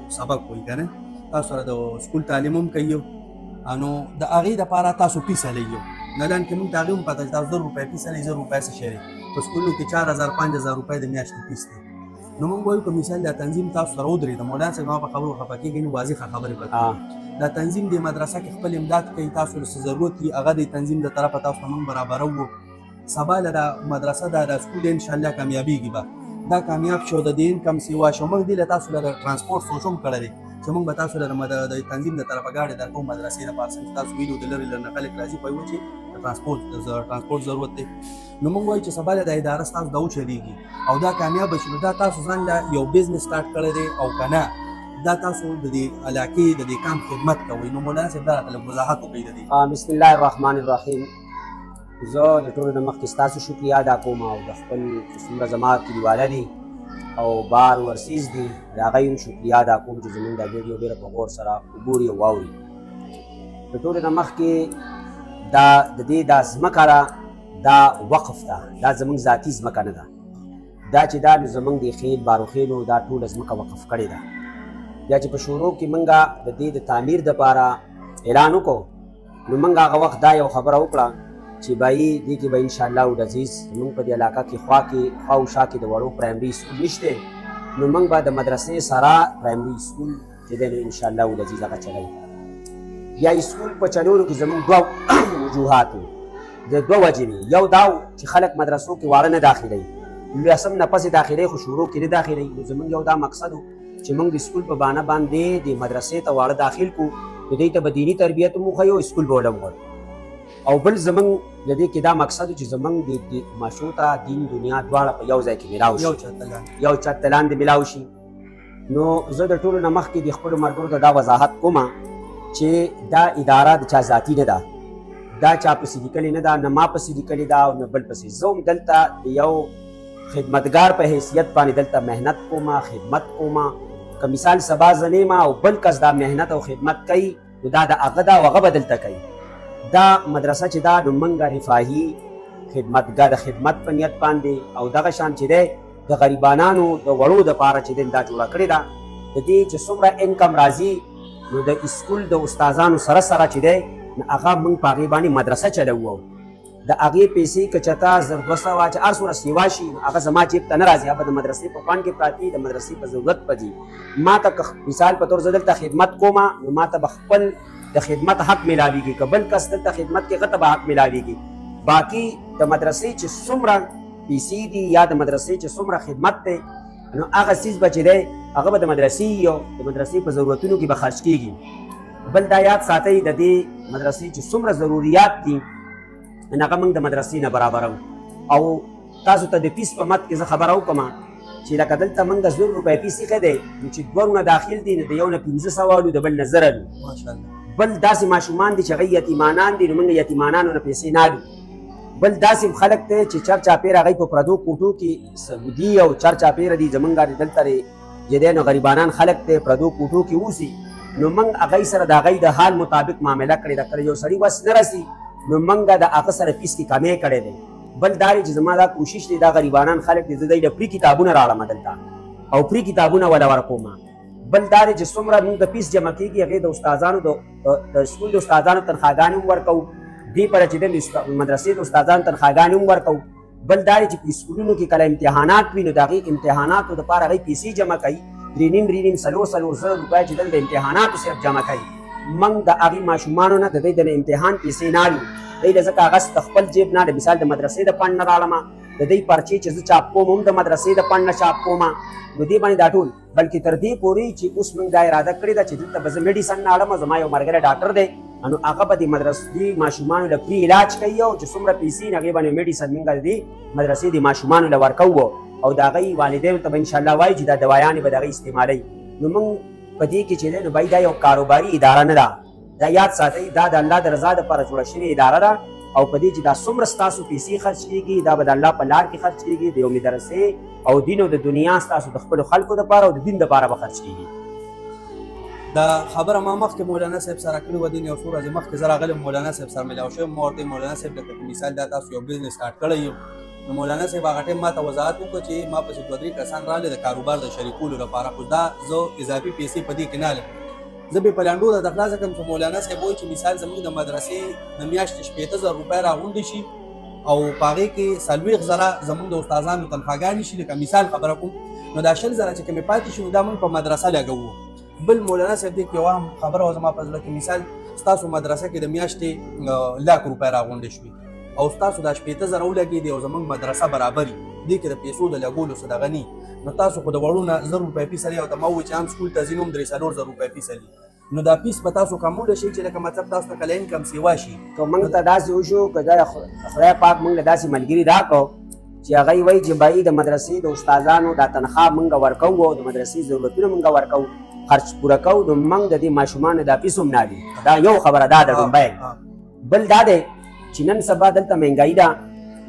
سبق وایي که نه تاسو سره د سکول تعلیم هم کوي نو د هغې دپاره تاسو فیس هلئ نلان کې مونږ ته هغې هم پته چې تاسو 1000 روپۍ فیس هلئ 1000 روپۍ څه شی دی په سکولونو کې 4000 5000 روپۍ د میاشتې فیس دی نو مونږ وایو که مثال دا تنظیم تاسو سره ودرېد مولانا صاحب زما په خبرو خفه کېږئ نو واضحه خبرې به دا تنظیم د مدرسه کې خپل امداد کوي تاسو له څه ضرورت وي هغه د تنظیم د طرفه تاسو ته مونږ برابروو سبا له دا مدرسه دا سکول انشاءالله کامیابیږي به دا کامیاب شو د دې انکم سیوا شو موږ دې له تاسو له ټرانسپورټ سوچ هم کړی دی چې موږ به تاسو له د تنظیم د طرفه ګاډي درکوو مدرسې دپاره چې تاسو ویلو د لرې لرې نه خلک راځي په یوه چې ټرانسپورټ ضرورت دی نو موږ وایو چې سبا له د اداره ستاسو د وچلېږي او دا کامیابه شي نو دا تاسو ځان له یو بزنس سټارټ کړی دی او که نه دا تاسو د دې علاقې د دې کام خدمت کوئ نو مولانا صاحب دا راته لږ وضاحت وکړئ د دې بسم الله الرحمن الرحیم زه د ټولو نه مخکې ستاسو شکریه ادا کوم او د خپل څومره زما کلیواله دي او بار ورسیز دي د هغوی هم شکریه ادا کوم چې زموږ دا ویډیو ډېره په غور سره وګوري او واوري د ټولو نه مخکې دا د دې دا ځمکه ده دا وقف ده دا زموږ ذاتي ځمکه نه ده دا چې دا زموږ د خیل باروخیلو دا ټوله ځمکه وقف کړې ده بیا چې په شروع کې موږ د دې د تعمیر دپاره اعلان وکړو نو موږ هغه وخت دا یو خبره وکړه چې بایي دې کې به انشاءالله العزیز زموږ په دې علاقه کې خوا او شا کې د وړو پرایمري سکول نشته نو موږ به د مدرسې سره پرایمري سکول چې دی نو انشاءالله العزیز هغه چلوو یا سکول په چلولو کې زموږ دوه وجوهات وو د دوه وجې وي یو دا چې خلک مدرسو کې واړه نه داخلوي لسم نه پسې داخلوي خو شروع کې نه داخلوي نو زموږ یو دا مقصد و چې موږ د سکول په بانه باندې د مدرسې ته واړه داخل کړو نو دوی ته به دیني تربیت هم وښیو سکول به ولم غواړو او بل زموږ د دې کې دا مقصد چې زموږ د ماشوم ته دین دنیا دواړه په یو ځای کې میلاو شي یو چت لاندې میلاو شي نو زه د ټولو نه مخکې د خپلو ملګرو ته دا وضاحت کومه چې دا اداره د چا ذاتي نه ده دا چا پسې لیکلې نه ده نه ما پسې لیکلې ده او نه بل پسې زه هم دلته د یو خدمتګار په حیثیت باندې دلته محنت کومه خدمت کومه که مثال سبا زه نه یم او بل کس دا محنت او خدمت کوي نو دا د هغه ده او هغه به دلته کوي دا مدرسه چې دا نو موږ رفاهي خدمتګار د خدمت په نیت باندې او دغه شان چې دی د غریبانانو د وړو دپاره چې دی دا جوړه کړې ده د دې چې څومره انکم راځي نو د سکول د استادانو سره سره چې دی نو هغه موږ په هغې باندې مدرسه چلوو د هغې پیسې که چېرته 1200 چې هر څومره سیوا شي نو هغه زما جیب ته نه راځي هغه د مدرسې په فنډ کې پراتې د مدرسې په ضرورت په ځي ما ته مثال په طور زه دلته خدمت کومه نو ما ته به خپل د خدمت حق ملاویږي که بل کس دلته خدمت کې هغه ته به حق ملاویږي باقي د مدرسې چې څومره پیسې دي یا د مدرسې چې څومره خدمت دی نو هغه څیز به چې دی هغه به د مدرسې یو د مدرسې په ضرورتونو کې به خرج کېږي بل دا یاد ساتئ د دې مدرسې چې څومره ضروریات دي هغه موږ د مدرسې نه برابرو او تاسو ته د فیس په مت کې زه خبره وکړم چې لکه دلته موږ 1000 روپۍ فیس ایښی دی نو چې دوه ورونه داخل دي نو د یو نه 1500 الو د بل نه 1000 الو بل داسې ماشومان دي چې هغوی یتیمانان دي نو موږ یتیمانانو نه پیسې نه الو بل داسې خلک دی چې چرچاپېره هغوی په پردو کوټو کې سعودي او چرچاپېره دي زموږ دلته چې دی نو غریبانان خلک دی پردو کوټو کې اوسي نو موږ هغوی سره د هغوی د حال مطابق معامله کړې ده کله یو سړي وس نه رسي نو موږ د هغه سره فیس کې کمی کړی دی بل دا چې زما دا کوشش دی دا غریبانان خلک دي زه دوی له فری کتابونه راوړم دلته او فری کتابونه وله ورکوم بل دا چې څومره موږ د فیس جمع کېږي هغې د استادانو د سکول د استادانو تنخواګانې هم ورکوو دې پره چې د مدرسې د استادانو تنخواګانې هم ورکوو بل دا چې په سکولونو کې کله امتحانات وي نو د هغې امتحاناتو دپاره هغوی پیسې جمع کوي 3.5 څلور روپۍ چې دلته د امتحاناتو صرف جمع کوي موږ د هغې ماشومانو نه د دوی د امتحان پیسې نه الو دوی له ځکه هغه د خپل جیب نه د مثال د مدرسې د فنډ نه راړمه د دوی پرچې چې زه چاپ کوم هم د مدرسې د فنډ نه چاپ کوم نو دې باندې دا ټول بلکې تر دې پورې چې اوس موږ دا اراده کړې ده چې دلته به زه میډیسن نه اړم زما یو ملګری ډاکټر دی نو هغه به د مدرسې ماشومانو له فری علاج کوي او چې څومره پیسې نو هغې باندې میډیسن موږ د دې مدرسې د ماشومانو له ورکوو او د هغوی والدینو ته به انشاءالله وایي چې دا دوایانې به د هغوی استعمالوي نو موږ په دې کې چې دی نو بھائی دا یو کاروباري اداره نه ده دا یاد ساتئ دا د الله د رضا دپاره جوړه شوې اداره ده او په دې چې دا څومره ستاسو پیسې خرج کېږي دا به د الله په لار کې خرج کېږي د یو مدرسې او دین او د دنیا ستاسو د خپلو خلکو دپاره او د دین دپاره به خرج کېږي دا خبره ما مخکې مولانا صاحب سره کړې وه دین یو څو ورځې مخکې زه راغلی مولانا صاحب سره ملاو شوی ما ورته مولانا صاحب لکه مثال دا تاسو یو بزنس سټارټ کړی یو نو مولانا صاحب هغه ټایم ما ته وضاحت وکړه چې ما پسې 2-3 کسان راغلي د کاروبار د شریکولو لپاره، خو دا زه اضافي پیسې په دې کې نه لرم. زه بې په لنډو د خلاصه کړم چې مولانا صاحب وایي چې مثال زموږ د مدرسې د میاشتې 80,000 روپۍ راغونډې شي او په هغې کې 40,000 زموږ د استادانو تنخواګانې شي. لکه مثال خبره کوم نو دا 20,000 چې کومې پاتې شي نو دا موږ په مدرسه لګوو. بل مولانا صاحب دې کې یوه هم خبره وه زما په زړه کې، مثال ستاسو مدرسه کې د میاشتې 1,00,000 روپۍ راغونډې شوي او ستاسو دا 80,000 ولګېدې او زموږ مدرسه برابري دې کې د پیسو د لګولو څه دغه نه، نو تاسو خو د وړو نه 1,000 روپۍ فیس لري او ته ما ووایي چې عام سکول ته ځي نو هم 3-4,000 روپۍ فیس لري، نو دا پیس به تاسو کمولی شي چې لکه مطلب تاسو ته کله انکم سیوا شي. که موږ ته داسې وشو که دا خدای پاک موږ له داسې ملګري راکړو چې هغوی وایي چې بایي د مدرسې د استادانو دا تنخوا موږ ورکوو او د مدرسې ضرورتونه موږ ورکوو، خرچ پوره کوو، نو موږ د دې ماشومانو دا پیس هم نه اخلي. دا یو خبره دا ده ډومبی. بل دا دی چې نن سبا دلته مهنګایي ده،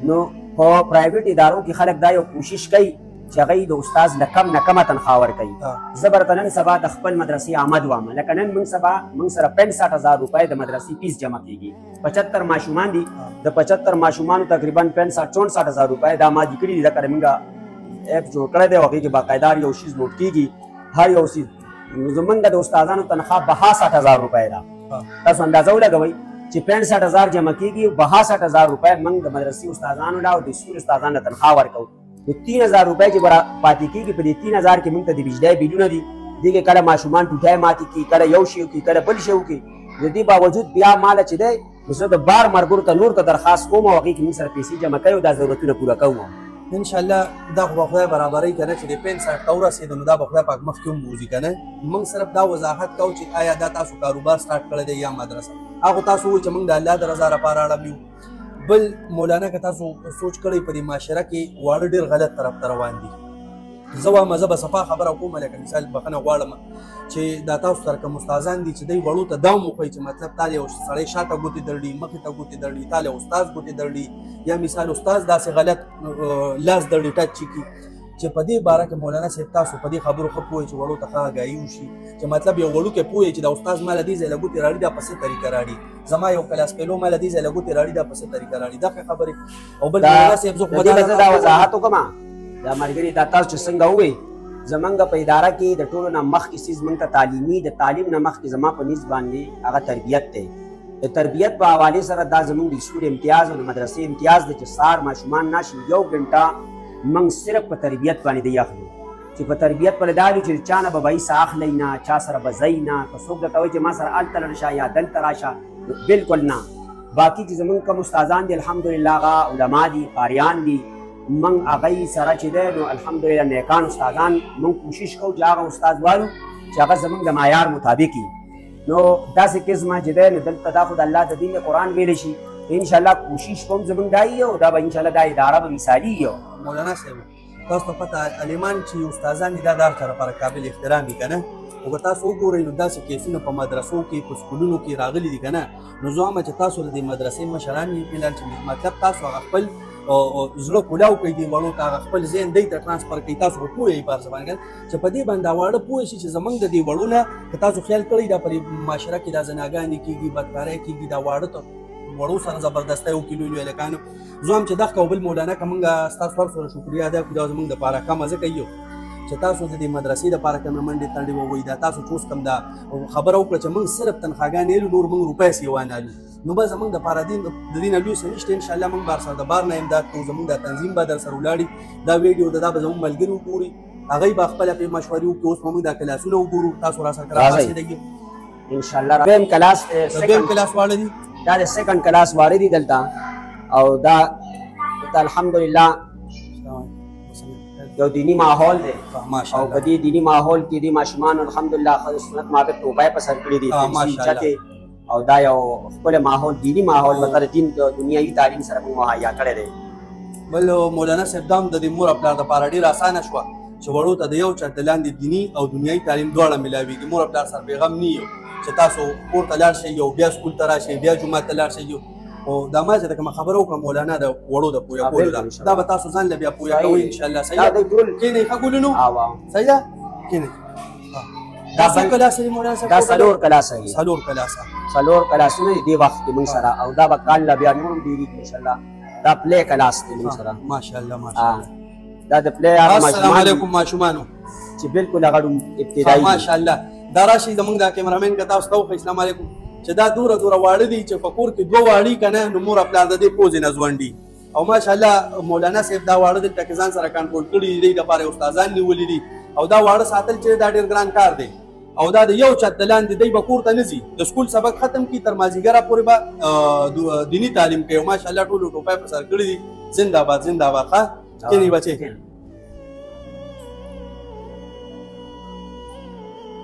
نو په پرایویټ ادارو کې خلک دا یو کوشش کوي چې هغوی د استاز له کم نه کمه تنخوا ورکوي. زه به درته نن سبا د خپل مدرسې آمد وایم، لکه نن موږ سره 65,000 روپۍ د مدرسې فیس جمع کېږي. 75 ماشومان دي، د 75 ماشومانو تقریبا 65-64,000 روپۍ دا ما دي کړي دي. لکه موږ ایپ جوړ کړی دی، هغې کې باقاعده یو شیز نوټ کېږي، هر یو شیز. زمونږ د استادانو تنخوا 62,000 روپۍ ده. تاسو اندازه ولګوئ چې 65,000 جمع کېږي، 62,000 روپۍ موږ د مدرسې استادانو له او د سکول استادانو له تنخوا ورکوو. د 3,000 روپۍ چې پاتې کېږي، په دې 3,000 کې موږ ته د بجلی بیلونه دي، دې کې کله ماشومان ټوټۍ ماتې کړي، کله یو شی وکړي، کله بل شی وکړي. د دې باوجود بیا ماله چې دی نو زه د بار ملګرو ته نور ته درخواست کوم او هغې کې موږ سره پیسې جمع کوي او دا ضرورتونه پوره کوو. انشاءالله دا خو به خدای برابروي که نه چې د 65 ته ورسېدو نو دا به خدای پاک مخکې هم وځي که نه. موږ صرف دا وضاحت کوو چې آیا دا تاسو کاروبار سټارټ کړی دی یا مدرسه. هغه تاسو وایي چې موږ د الله د رضا لپاره اړه یو. بل مولانا که تاسو سوچ کړئ په دې معاشره کې واړه ډېر غلط طرف ته روان دي. زه وایم زه به صفا خبره کوم، لکه مثال بخښنه غواړم چې دا تاسو سره کوم استادان دي چې دوی وړو ته دا هم وښایي چې مطلب تا یو سړی شاته ګوتې درړي، مخې ته ګوتې درړي، تا له استاد ګوتې درړي، یا مثال استاد داسې غلط لاس درړي ټچ کړي چې په دې باره کې مولانا صاحب تاسو په دې خبرو ښه پوهئ چې وړو ته ښه آګاهي وشي چې مطلب یو وړوکی پوهئ چې دا استاد ما له دې ځای له ګوتې راړي دا په څه طریقه راړي، زما یو کلاس پیلو ما له دې ځای له ګوتې راړي دا په څه طریقه راړي. دا ښه خبرې. او بل مولانا صاحب زه خو دا وضاحت وکړم دا ملګري دا تاسو چې څنګه ووایي زمونږ په اداره کې د ټولو نه مخکې څیز موږ ته تعلیمي، د تعلیم نه مخکې زما په نیز باندې هغه تربیت دی. د تربیت په حوالې سره دا زمونږ د سکول امتیاز او د مدرسې امتیاز دی چې سهار ماشومان ناشي 1 غنټه موږ صرف په تربیت باندې دی اخلو، چې په تربیت باندې دا وي چې چا نه به به څه اخلی نه، چا سره به ځئ نه، که څوک درته وایي چې ما سره هلته لاړ شه یا دلته راشه، بلکل نه. باقي چې زمونږ کوم استادان دي الحمدلله هغه علما دي، قاریان دي، من هغوی سره چې دی نو الحمدلله نیکان استادان موږ کوشش کوو چې هغه استاد والو چې هغه زموږ د معیار مطابق وي. نو داسې قسمه چې دی نو دلته دا خو د الله د دین قرآن ویلی شي. انشاءالله کوشش کوم زموږ دا وي او دا به انشاءالله دا اداره به مثالي وي. مولانا صاحب تاسو ته پته عالمان چې استادان دي دا د هر چا لپاره قابل احترام دي که نه، خو که تاسو وګورئ نو داسې کیسونه په مدرسو کې په سکولونو کې راغلي دي که نه، نو زه وایم چې تاسو د دې مدرسې مشران یې فلحال چې مطلب تاسو هغه خپل زړه کولاو کوي دې وړو ته، هغه خپل ذهن دی ته ټرانسفر کوي. تاسو خو پوهیږئ په هر څه باندې چې په دې باندې دا واړه پوه شي چې زموږ د دې وړو نه که تاسو خیال کړئ دا په معاشره کې دا زناګانې کېږي، بدکارۍ کېږي، دا واړه ته وړو سره زبردستی وکړي لوی لوی هلکانو. زه وایم چې دغه او بل مولانا که موږ ستاسو هر سره شکریه ادا کړو دا زموږ دپاره کمه ځکه یو چې تاسو د دې مدرسې دپاره کومې منډې تنډې ووایي، دا تاسو چې اوس کوم دا خبره وکړه چې موږ صرف تنخواګانې یلو نور موږ روپۍ سې وانهلو، نو به زموږ دپاره د دې نه لوی څه نشته. انشاءالله موږ به سره د بار نه امداد کوو، زموږ دا تنظیم به در سره ولاړي، دا ویډیو دا به زموږ ملګري وګوري، هغوی به خپله پرې مشورې وکړي. اوس به موږ دا کلاسونه وګورو، تاسو را سره راپاسېدئ انشاءالله. دویم کلاس واړه دي، دا د سیکنډ کلاس واړه دي دلته، او دا الحمدلله یو دینی ماحول دی او په دې دینی ماحول کې دې ماشومان الحمدلله خپل سنت مطابق توبه په سر کړې دي او دا یو خپل ماحول دینی ماحول مطلب دین د دنیایي تعلیم سره مهیا کړی دی. بل مولانا صاحب دا هم د دې مور پلار دپاره ډېره اسانه شوه چې وړو ته د یو چرته لاندې دیني او دنیایي تعلیم دواړه میلاویږي. مور پلار سره بېغم نه یو چې تاسو کور ته لاړ شئ او بیا سکول ته راشئ، بیا جومات ته لاړ شئ. او دا ما چې د کومه خبره وکړه مولانا د وړو د پوهه کولو دا به تاسو ځان له بیا پوهه کوئ انشاءالله. صحیح ده کښېنئ ښه ګلونو صحیح ده کښېنئ. دا څو کلاسه دي مولانا صاحب؟ دا 4 کلاسه دي. 4 کلاسه 4 کلاسونه دي دې وخت کې موږ سره، او دا به کال لا بیا نور هم ډېرېږي انشاءالله. دا پلی کلاس دی موږ سره ماشاءالله ماشاءالله. دا د پلی هغه السلام ماشومان علیکم ماشومانو. چې بالکل هغه ابتدایي ماشاءالله. دا راشي زمونږ د کیمرامین که تاسو ته وښیي السلام علیکم چې دا دوره واړه دي چې په کور کې دوه واړي که نه نو مور پلار د دې پوزې نه ځونډي. او ماشاءالله مولانا صاحب دا واړه دلته کې ځان سره کنټرول کړي دي، دپاره یې استادان نیولي دي. او دا واړه ساتل چې دا ډېر ګران کار دی. او دا د یو چت د لاندې دی به کور ته نه ځي، د سکول سبق ختم کړي تر مازدیګره پورې به دیني تعلیم کوي. ماشاءالله ټولو ټوپۍ په سر کړي دي. زنده باد زنده باد. ښه کښېنئ بچې.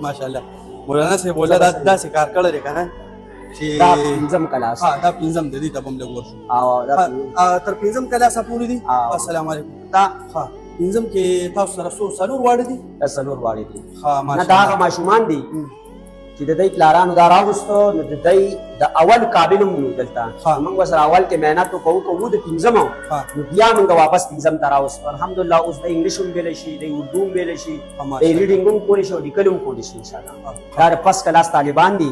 ماشاءالله مولانا صاحب ولا داسې کار کړی دی که نه چې دا پنځم کلاس دا پنځم د دې ته به هم لږ ورشو. او دا تر پنځم کلاسه پورې دي. السلام علیکم. دا ښه پنځم کې تاسو سره څلور واړه دي؟ څلور واړه دي. ښه نه دا هغه ماشومان دي چې د دوی پلارانو دا راوستو نو د دوی د اول قابل هم نو دلته موږ ورسره اول کې محنت کوو د پنځم نو بیا موږ واپس پنځم ته راوستو. الحمدلله اوس د انګلیش هم ویلی شي، د اردو هم ویلی شي، د ریډینګ هم کولی شي او لیکل هم کولی شي انشاءالله. دا د فسټ کلاس طالبان دي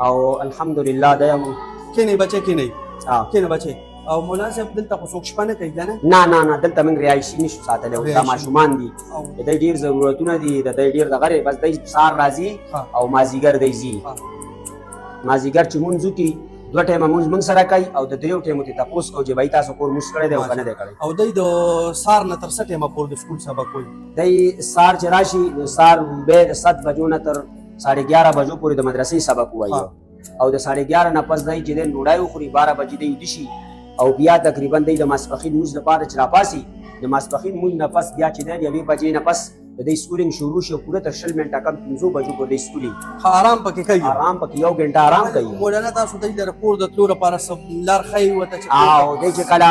او الحمدلله دا هم کښېنئ بچې کښېنئ کښېنه بچې. او مولانا صاحب دلته خو څوک شپه نه کوي که نه؟ نه نه دلته موږ رهایشي نشو ساتلی. دا ماشومان دي د دوی ډېر ضرورتونه دي، د دوی ډېر دغه دی. بس دوی سهار راځي او مازدیګر دی ځي. مازدیګر چې مونځ وکړي 2 ټایمه مونځ موږ سره کوي او د 3 ټایمو ته تپوس کوو چې بھائی تاسو کور مونځ کړی دی او که نه دی کړی. او دوی د سهار نه تر څه ټایمه پورې د سکول سبق کوي؟ دوی سهار چې راشي نو سهار بیا د 7 بجو نه تر 11:30 بجو پورې د مدرسې سبق ووایي او د 11:30 نه پس دی چې دی ډوډۍ وخوري 12 بجې دی ویده شي او بیا تقریبا دی د ماسپښین مونځ لپاره چې راپاسي د ماسپښین مونځ نه پس بیا چې دی د 1 بجې نه پس د دې سکولینګ شروع شي پوره تر 20 منټه کم 15 بجو پورې د سکولینګ آرام پکې کوي. آرام پکې 1 غنټه آرام کوي. مولانا تاسو دوی لره کور د تلو لپاره لار ښیي ورته چې او دی چې کله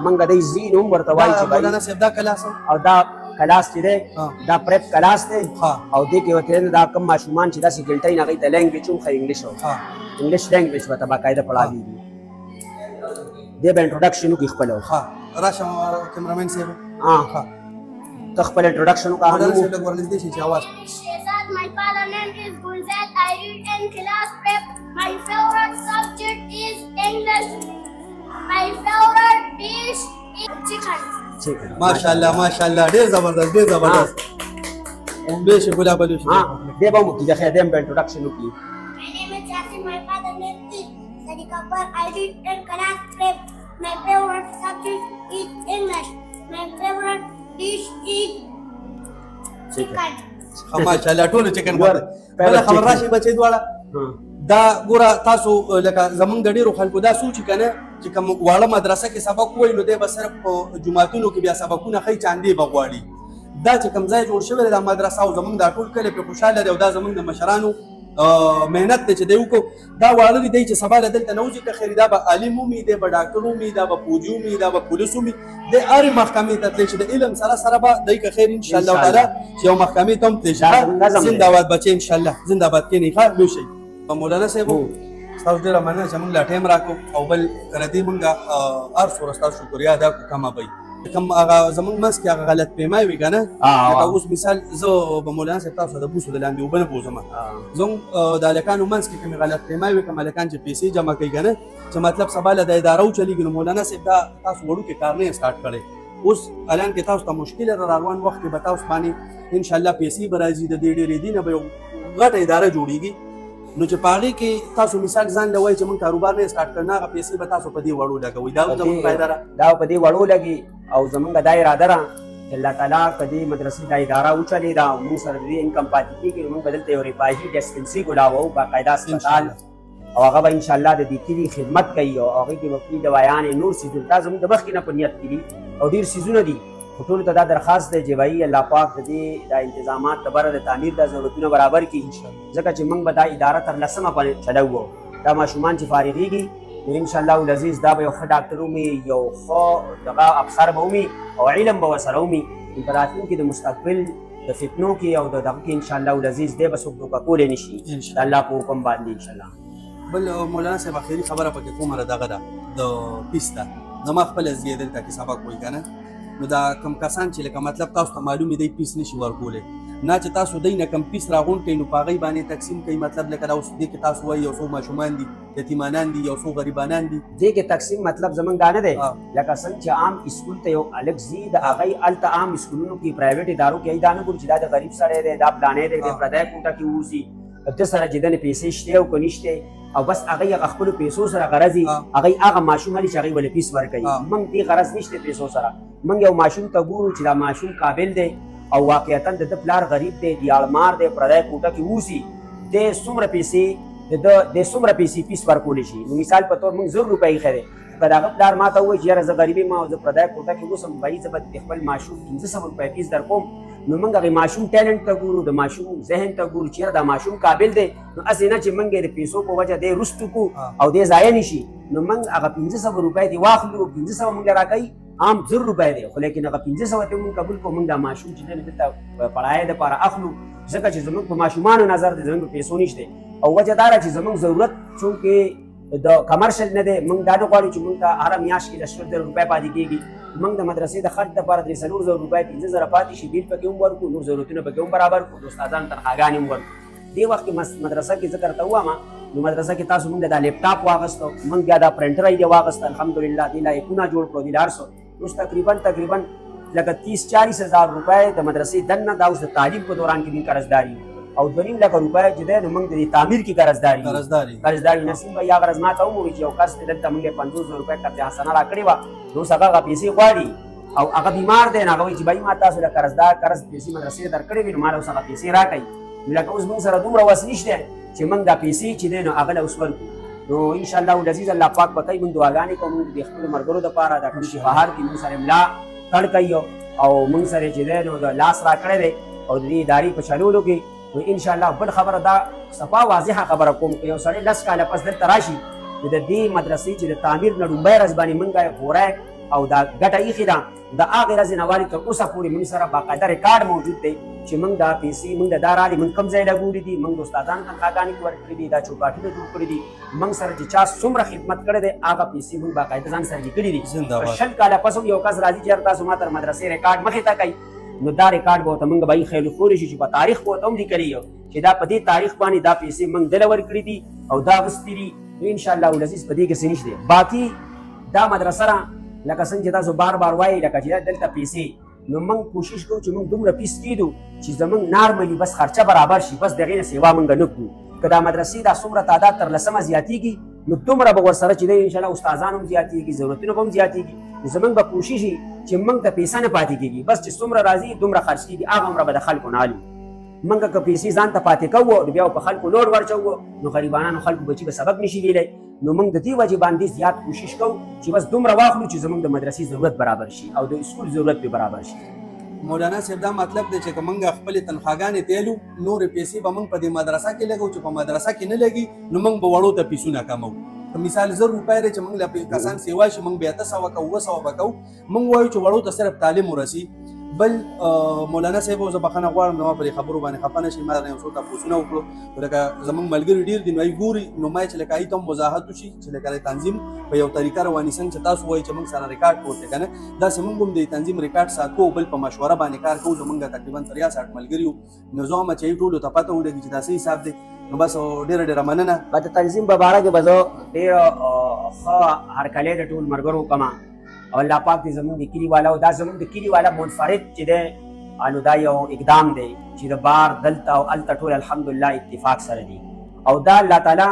موږ دی ځي نو هم ورته وایي چې مولانا صاحب دا کلاس او دا کلاس چې دی دا پریپ کلاس دی او دې کې ورته دا کم ماشومان چې داسې ګنټۍ نه هغوی ته لینګویج هم ښایي انګلیش لینګویج ورته باقاعده پړاوېږي. دی به انټروډکشن وکړي خپل. راشه کیمرامین صاحب. ته خپل انټروډکشن وکړه. مولانا صاحب لږ ورنږدې شي چې اواز. My father name is Gunzat. I read in class prep. My favorite subject is English. My favorite dish is chicken. ماشاءالله ماشاءالله ډېر زبردست ډېر زبردست. بېشه ګلا بلوش. دی به هم وکړي د خیر دی هم به انټروډکشن وکړي. My name is Yasin. My father name is Sadiq Akbar. I read in class prep. My favorite subject is English. My favorite dish is chicken. ماشاءالله ټولو چکن غواړي. بله خبر راشي بچې دواړه دا ګوره تاسو لکه زمونږ د ډېرو خلکو دا سوچ که نه چې کوم واړه مدرسه کې سبق ووایي نو دی به صرف په جوماتونو کې بیا سبقونه ښایي چاندې به غواړي. دا چې کوم ځای جوړ شوی دی دا مدرسه او زمونږ دا ټول کلی پرې خوشحاله دی او دا زمونږ د مشرانو محنت دی چې دی وکړو. دا واړه دي چې سبا له دلته نه وځي که خیر دا به عالم ومي دی به ډاکټر ومي دا به فوجي ومي دا به پولیس ومي د هرې محکمې ته تللی چې د علم سره سره به دی که خیر انشاءالله تعالی چې یو محکمې ته هم تللی شي. زنده‌باد بچې انشاءالله زنده‌باد کښېنئ ښه لوی شئ. مولانا صاحب ستاسو ډېره مننه چې موږ لا ټایم راکړو او بل ردي موږ هر څومره ستاسو شکریا ادا کړو کمه به کوم هغه زموږ منځ کې هغه غلط فهمۍ وي که نه لکه اوس مثال زه به مولانا صاحب تاسو ته د بوسو د لاندې اوبه نه بوځم زموږ د هلکانو منځ کې کومې غلط فهمۍ وي کوم هلکان چې پیسې جمع کوي که نه چې مطلب سبا له د اداره وچلېږي نو مولانا صاحب دا تاسو وړوکې کار نه یې سټارټ کړی اوس الان کې تاسو ته مشکل را روان وخت کې به تاسو باندې انشاءالله پیسې به راځي د دې ډېرې دي نه به یو غټه اداره جوړېږي نو چې په هغې کې تاسو مثال ځان له وایي چې موږ کاروبار نه سټارټ کړ نه هغه پیسې به تاسو په دې وړو لګوئ دا زموږ فایده ده دا په دې وړو لګي او زموږ دا اراده ده چې الله تعالی په دې مدرسې دا اداره وچلېده او موږ سره د دې انکم پاتې کېږي نو موږ به دلته یو رفاهي ډسپنسري کولاوو باقاعده اسپتال او هغه به انشاءالله د دې کلي خدمت کوي او هغې کې به فری دوایانې نور څیزونه دا زموږ د مخکې نه په نیت کې دي او ډېر څیزونه دي خو ټولو ته دا درخواست دی چې وایي الله پاک د دې دا انتظامات د بره د تعمیر دا ضرورتونه برابر کړي ځکه چې موږ به دا اداره تر 10مه باندې چلوو دا ماشومان چې فارغېږي نو انشاءالله العزیز دا به یو ښه ډاکټر ومي یو ښه دغه افسر به ومي او علم به ورسره ومي په راتلونکي د مستقبل د فتنو کې او د دغه کې انشاءالله العزیز دی به څوک دوکه کولی نه شي د الله په حکم باندې انشاءالله. بل مولانا صاحب اخري خبره پکې کومه دغه ده د پیس ته زما خپله زوی دلته کې سبق وایي که نه نو دا کم کسان چې لکه مطلب تاسو ته معلوم دی پیس نشي ورکولی نه چې تاسو دی نه کم پیس راغونډ کړئ نو په هغوی باندې تقسیم کوي مطلب لکه دا اوس دې کې تاسو وایي یو څو ماشومان دي یتیمانان دي یو څو غریبانان دي دې کې تقسیم مطلب زمونږ دا نه دی لکه څنګه چې عام اسکول ته یو الګ ځي د هغوی هلته عام اسکولونو کې پرایویټ ادارو کې دا نه ګوري چې دا د غریب سړی دی دا پلانی دی د پردی کوټه کې اوسي د سره چې دنې پیسې شته او که نشته او بس هغوی هغه خپلو پیسو سره غرض وي هغوی هغه ماشوم هلي چې هغوی ولې فیس ورکوي موږ دې غرض نشته پیسو سره موږ یو ماشوم ته ګورو چې دا ماشوم قابل دی او واقعیتا د ده پلار غریب دی دیاړمار دی پردی کوټه کې اوسي د څومره پیسې د څومره پیسې فیس ورکولی شي نو مثال په طور موږ 100 روپۍ ایښی دی که د هغه پلار ما ته ووایي چې یاره زه غریب یم او زه پردی کوټه کې اوسم بهي زه به د خپل ماشوم 1500 روپۍ فیس در کوم نو موږ هغې ماشوم ټیلنټ ته ګورو د ماشوم ذهن ته ګورو چې یاره دا ماشوم قابل دی نو هسې نه چې موږ یې د پیسو په وجه دی رستو کړو او دی ضایع نه شي نو موږ هغه 1500 روپۍ دې واخلو 1500 موږ راکوي عام 1000 روپۍ دی خو لیکن هغه 1500 ته موږ قبول کړو موږ دا ماشوم چې دی دلته پړایې دپاره اخلو ځکه چې زموږ په ماشومانو نظر دی زموږ په پیسو نشته او وجه دا ده چې زموږ ضرورت چونکې د کمرشل نه دی موږ دا نه غواړو چې موږ ته هره میاشت کې 10,000 روپۍ پاتې کېږي موږ د مدرسې د خرڅ دپاره 3,000 روپۍ 15,000 پاتې شي بیل پکې هم ورکړو نور ضرورتونه پکې هم برابر کړو د استادانو تنخواګانې هم ورکړو دې وخت کې مدرسه کې ذکر ته ووایم نو مدرسه کې تاسو موږ دا لیپټاپ واغسته موږ بیا دا پرنټر یې واغسته الحمدلله دې لایقونه جوړ کړو دې هر څه اوس تقریبا لکه 30-40 هزار روپۍ د مدرسې دننه دا اوس د تعلیم په دوران کې موږ قرضداري او 2.5 لکه روپۍ چې دی نو موږ د تعمیر کې قرضداري نصیب به یا غرض ما ته وموي چې یو کس دی دلته موږ یې 50,000 روپۍ قرض حسنه راکړې وه نو اوس هغه پیسې غواړي او هغه بیمار دی نو هغه وایي چې بهي ما تاسو له قرض پیسې مدرسې درکړې وي نو ما له اوس هغه پیسې راکړئ نو لکه اوس موږ سره دومره وس نشته چې موږ دا پیسې چې دی نو هغه له اوس ورکړو نو انشاءالله العزیز الله پاک به کوي موږ دعاګانې کوو موږ د خپلو ملګرو دپاره دا کوم چې بهر دي موږ سره املا کړ کوي او موږ سره چې دی نو د لاس راکړی دی او د دې ادارې په چلولو کې نو انشاءالله بل خبره دا صفا واضحه خبره کوم که یو سړی 10 کاله پس دلته راشي نو د دې مدرسې چې د تعمیر نه لومړی ورځ باندې موږ یې خوراک او دا ګټه ایښې ده د هغې ورځې نه والي تر اوسه پورې موږ سره باقاعده ریکارډ موجود دی چې موږ دا پیسې موږ د دا راړې موږ کوم ځای لګولي دي موږ د استادانو تنخواګانې کې ورکړي دي دا چوکاټونه جوړ کړي دي موږ سره چې چا څومره خدمت کړی دی هغه پیسې موږ باقاعده ځان سره لیکلي دي 10 کاله پس هم یو کس راځي چې تاسو ما تر مدرسې ریکارډ مخې ته کوي نو دا ریکارډ به ورته موږ به یې خیلو خورې شي چې په تاریخ به ورته هم لیکلی یو چې دا په دې تاریخ باندې دا پیسې موږ دله ورکړي دي او دا اخیستي دي نو انشاءالله العزیز په دې کې څه نشته باقي دا مدرسه را لکه څنګه چې تاسو بار بار وایي لکه چې دلته پیسې نو موږ کوشش کوو چې موږ دومره پیس کیدو چې زموږ نارملي بس خرچه برابر شي بس د هغې نه سیوا موږ نه کړو که دا مدرسې دا څومره تعداد تر لسمه زیاتېږي نو دومره به ورسره چې دی انشاءالله استادان هم زیاتېږي ضرورتونه به هم زیاتېږي نو زموږ به کوشش وي چې موږ ته پیسه نه پاتې کېږي بس چې څومره راځي دومره خرڅ کېږي هغه عمره به د خلکو نه الو موږ که پیسې ځان ته پاتې کوو نو بیا په خلکو لوډ ورچوو نو غریبانانو خلکو بچي به سبق نشي ویلی نو موږ د دې وجې باندې زیات کوشش کوو چې بس دومره واخلو چې زموږ د مدرسې ضرورت برابر شي او د اسکول ضرورت به برابر شي مولانا صاحب دا مطلب دی چې که موږ خپلې تنخواګانې تیلو نورې پیسې به موږ په دې مدرسه کې لګو چې په مدرسه کې نه لګي نو موږ به وړو ته پیسونه کمو مثال 100 روپۍ دی چې موږ له کسان سیوا شي موږ بیا 800 کوو 900 به کوو موږ وایو چې وړو ته صرف تعلیم ورسي بل مولانا صاحب زه بخښنه غواړم نو ما په دې خبرو باندې خفه نه شي ما درنه یو څو تپوسونه وکړو لکه زموږ ملګري ډېر دي نو هغوی ګوري نو ما چې لکه هغوی ته هم وضاحت وشي چې لکه د تنظیم په یو طریقه رواني څنګه چې تاسو وایئ چې موږ سره ریکارډ کوو که نه داسې موږ هم د تنظیم ریکارډ ساتو بل په مشوره باندې کار کوو زموږ تقریبا 63 ملګري یو نو زه هم چې ټولو ته پته ولګي چې دا څه حساب دی نو بس ډېره مننه په تنظیم په باره کې به زه ډېر ښه هرکلی د ټول ملګرو وکړم او الله پاک دې زموږ د کلي والا او دا زموږ د کلي والا منفرد چې دی نو دا یو اقدام دی چې د بار دلته او هلته ټول الحمدلله اتفاق سره دي او دا الله تعالی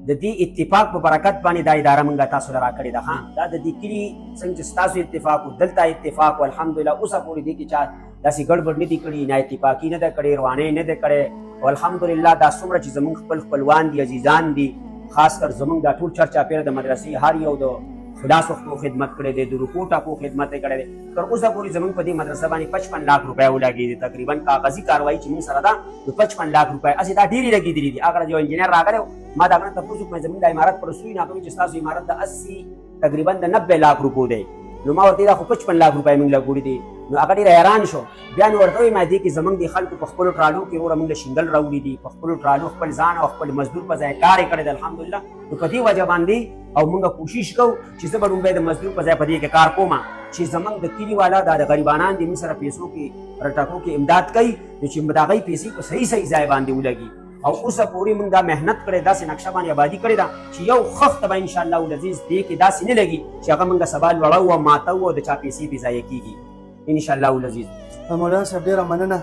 د دې اتفاق په برکت باندې دا اداره موږ تاسو له راکړې ده دا د دې کلي څنګه چې ستاسو اتفاق و دلته اتفاق و الحمدلله اوسه پورې دې کې چا داسې ګډوډ نه دي کړي نه اتفاقي نه ده کړې روانۍ نه ده کړې او الحمدلله دا څومره چې زموږ خپلوان دي عزیزان دي خاص کر زموږ دا ټول چرچاپېره د مدرسې هر یو د خلاص وختو خدمت کړی دی د روپو ټاپو خدمت یې کړی دی تر اوسه پورې زموږ په دې مدرسه باندې 55 लाख روپۍ ولګېدي تقریبا کاغذي کاروایي چې موږ سره ده د 55 लाख روپۍ هسې دا ډېرې لګېدلي دي هغه یو انجینر راغلی ما د هغه نه تپوس وکړم زموږ د عمارت پرستوي نه کوي چې ستاسو عمارت د 80 تقریبا د 90 लाख روپو دی نو ما ورته دا خو 55 लाख روپۍ موږ لګولي دي نو هغه ډېر حیران شو بیا مې ورته وویل ما دې کې زموږ د خلکو په خپلو ټرالو کې وروره موږ له شینګل راوړي دي په خپلو ټرالو خپل ځان او خپل مزدور په ځای کار یې کړی دی الحمدلله نو په دې وجه باندې او موږ کوشش کوو چې زه به لومړی د مزدور په ځای په دې کې کار کوم چې زمونږ د کلي والا دا د غریبانان دي موږ سره پیسو کې رټکو کې امداد کوي نو چې د هغوی پیسې په صحیح ځای باندې ولګي او اوسه پورې موږ دا محنت کړې داسې نقشه باندې آبادي کړې ده چې یو خښته به انشاءالله العزیز دې کې داسې نه لګي چې هغه موږ سبا لوړو او ماتو او د چا پیسې بې ځایه کېږي انشاءالله العزیز. مولانا صاحب ډېره مننه.